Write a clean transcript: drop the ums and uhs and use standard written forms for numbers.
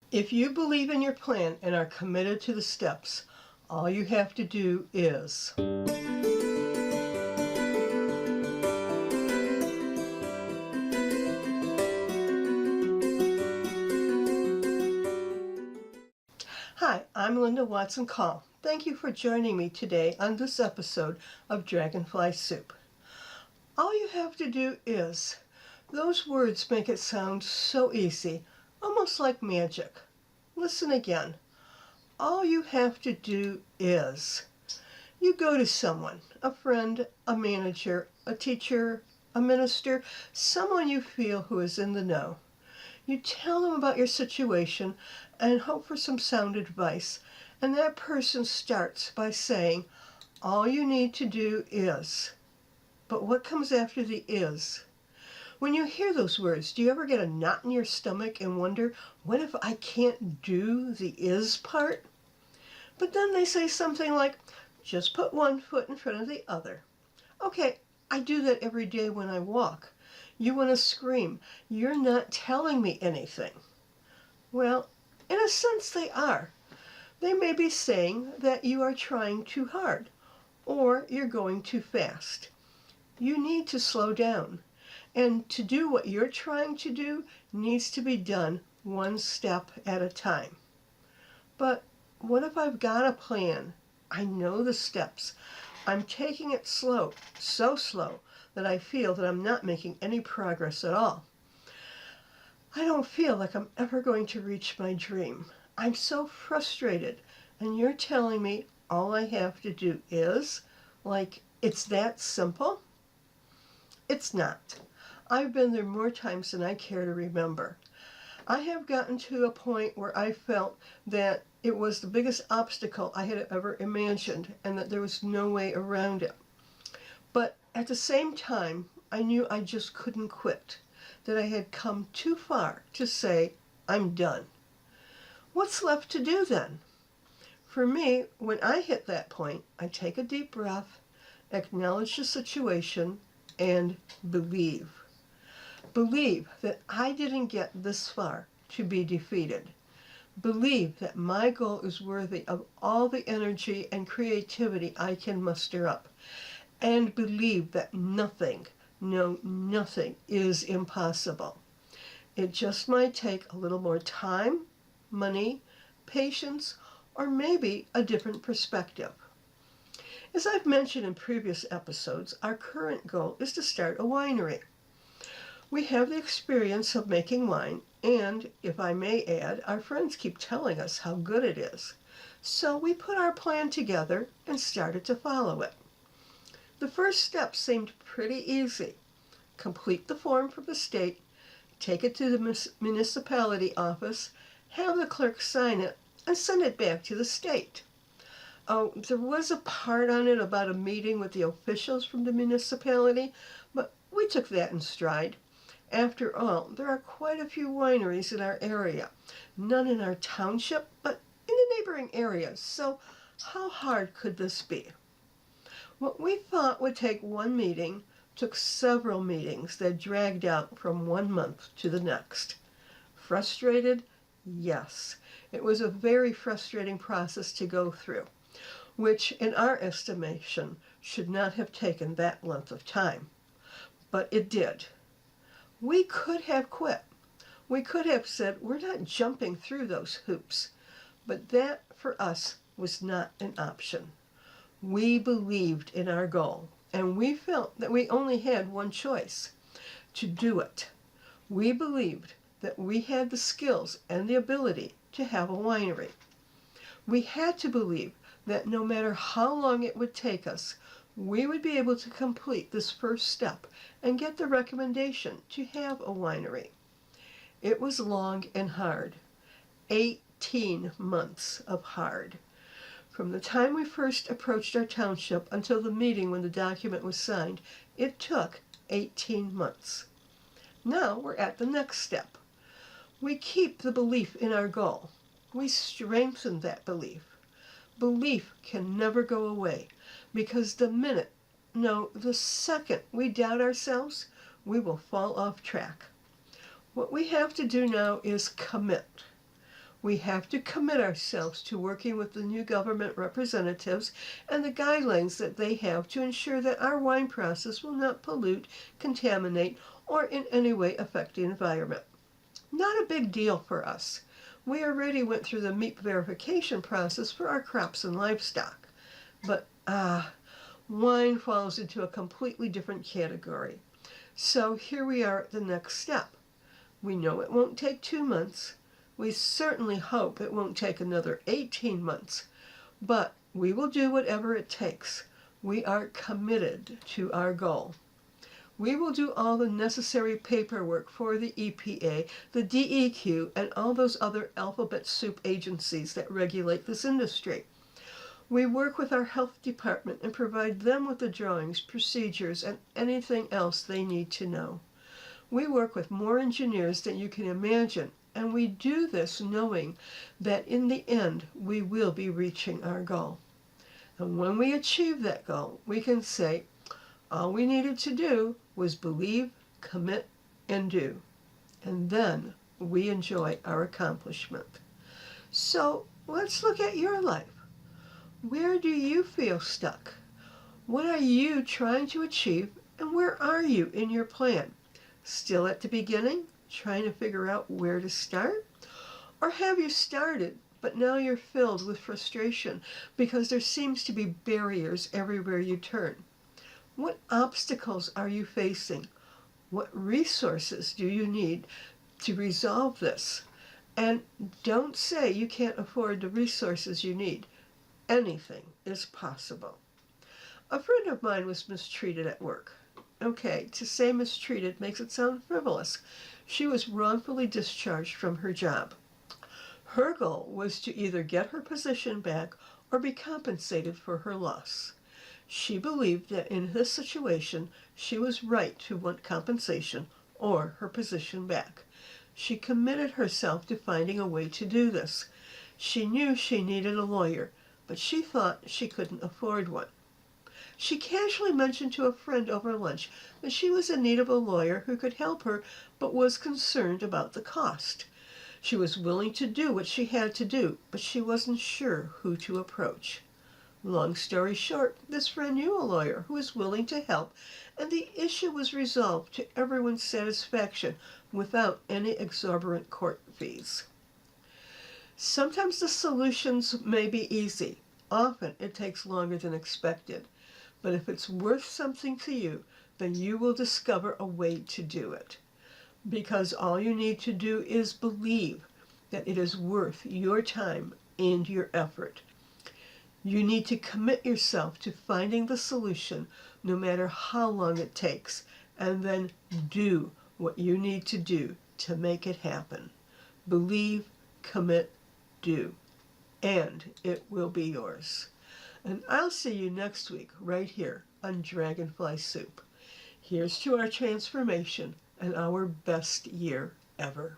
If you believe in your plan and are committed to the steps, all you have to do is. Hi, I'm Linda Watson Call. Thank you for joining me today on this episode of Dragonfly Soup. All you have to do is. Those words make it sound so easy, almost like magic. Listen again. All you have to do is. You go to someone, a friend, a manager, a teacher, a minister, someone you feel who is in the know. You tell them about your situation and hope for some sound advice, and that person starts by saying, all you need to do is. But what comes after the is? When you hear those words, do you ever get a knot in your stomach and wonder, what if I can't do the is part? But then they say something like, just put one foot in front of the other. Okay, I do that every day when I walk. You want to scream, you're not telling me anything. Well, in a sense they are. They may be saying that you are trying too hard, or you're going too fast. You need to slow down. And to do what you're trying to do needs to be done one step at a time. But what if I've got a plan? I know the steps. I'm taking it slow, so slow that I feel that I'm not making any progress at all. I don't feel like I'm ever going to reach my dream. I'm so frustrated, and you're telling me all I have to do is? Like, it's that simple? It's not. I've been there more times than I care to remember. I have gotten to a point where I felt that it was the biggest obstacle I had ever imagined and that there was no way around it. But at the same time, I knew I just couldn't quit, that I had come too far to say, I'm done. What's left to do then? For me, when I hit that point, I take a deep breath, acknowledge the situation, and believe. Believe that I didn't get this far to be defeated. Believe that my goal is worthy of all the energy and creativity I can muster up. And believe that nothing, no, nothing is impossible. It just might take a little more time, money, patience, or maybe a different perspective. As I've mentioned in previous episodes, our current goal is to start a winery. We have the experience of making wine, and, if I may add, our friends keep telling us how good it is. So we put our plan together and started to follow it. The first step seemed pretty easy. Complete the form from the state, take it to the municipality office, have the clerk sign it, and send it back to the state. Oh, there was a part on it about a meeting with the officials from the municipality, but we took that in stride. After all, there are quite a few wineries in our area. None in our township, but in the neighboring areas, so how hard could this be? What we thought would take one meeting took several meetings that dragged out from 1 month to the next. Frustrated? Yes. It was a very frustrating process to go through, which in our estimation should not have taken that length of time. But it did. We could have quit. We could have said, we're not jumping through those hoops. But that, for us, was not an option. We believed in our goal, and we felt that we only had one choice, to do it. We believed that we had the skills and the ability to have a winery. We had to believe that no matter how long it would take us, we would be able to complete this first step and get the recommendation to have a winery. It was long and hard. 18 months of hard. From the time we first approached our township until the meeting when the document was signed, it took 18 months. Now we're at the next step. We keep the belief in our goal. We strengthen that belief. Belief can never go away, because the minute, no, the second we doubt ourselves, we will fall off track. What we have to do now is commit. We have to commit ourselves to working with the new government representatives and the guidelines that they have to ensure that our wine process will not pollute, contaminate, or in any way affect the environment. Not a big deal for us. We already went through the meat verification process for our crops and livestock. But wine falls into a completely different category. So here we are at the next step. We know it won't take 2 months. We certainly hope it won't take another 18 months. But we will do whatever it takes. We are committed to our goal. We will do all the necessary paperwork for the EPA, the DEQ, and all those other alphabet soup agencies that regulate this industry. We work with our health department and provide them with the drawings, procedures, and anything else they need to know. We work with more engineers than you can imagine, and we do this knowing that in the end we will be reaching our goal. And when we achieve that goal, we can say, all we needed to do was believe, commit, and do. And then we enjoy our accomplishment. So let's look at your life. Where do you feel stuck? What are you trying to achieve, and where are you in your plan? Still at the beginning, trying to figure out where to start? Or have you started, but now you're filled with frustration because there seems to be barriers everywhere you turn? What obstacles are you facing? What resources do you need to resolve this? And don't say you can't afford the resources you need. Anything is possible. A friend of mine was mistreated at work. Okay, to say mistreated makes it sound frivolous. She was wrongfully discharged from her job. Her goal was to either get her position back or be compensated for her loss. She believed that in this situation, she was right to want compensation or her position back. She committed herself to finding a way to do this. She knew she needed a lawyer, but she thought she couldn't afford one. She casually mentioned to a friend over lunch that she was in need of a lawyer who could help her, but was concerned about the cost. She was willing to do what she had to do, but she wasn't sure who to approach. Long story short, this friend knew a lawyer who was willing to help, and the issue was resolved to everyone's satisfaction without any exorbitant court fees. Sometimes the solutions may be easy. Often it takes longer than expected. But if it's worth something to you, then you will discover a way to do it. Because all you need to do is believe that it is worth your time and your effort. You need to commit yourself to finding the solution, no matter how long it takes, and then do what you need to do to make it happen. Believe, commit, do, and it will be yours. And I'll see you next week right here on Dragonfly Soup. Here's to our transformation and our best year ever.